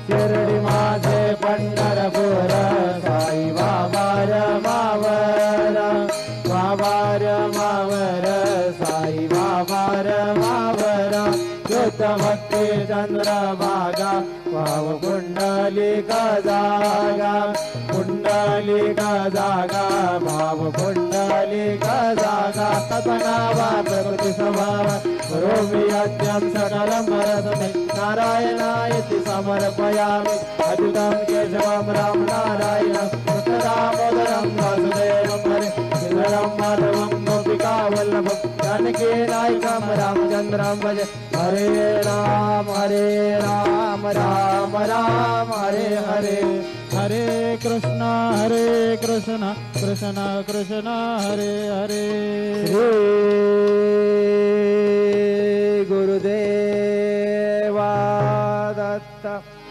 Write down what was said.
शिर्डी माझे पंढरपूर साई बाबा रमावर बाबा रमावर साई बाबा रमावर युद्ध भक्ती चंद्रभागा भाव कुंडलिका जागा कुंडलिका जागा भाव कुंडलिका जागा तपनावा प्रकृती स्वभाव रोमी अत्यं सकलं रसमे नारायणायति समर्पयामि अच्युतं केशवं राम नारायणं कृष्णदामोदरं वासुदेवं हरे श्रीधरं माधवं गोपिका वल्लभं जानकी नायकं रामचन्द्रं भजे हरे राम राम राम हरे हरे हरे कृष्ण कृष्ण कृष्ण हरे हरे। श्री गुरुदेव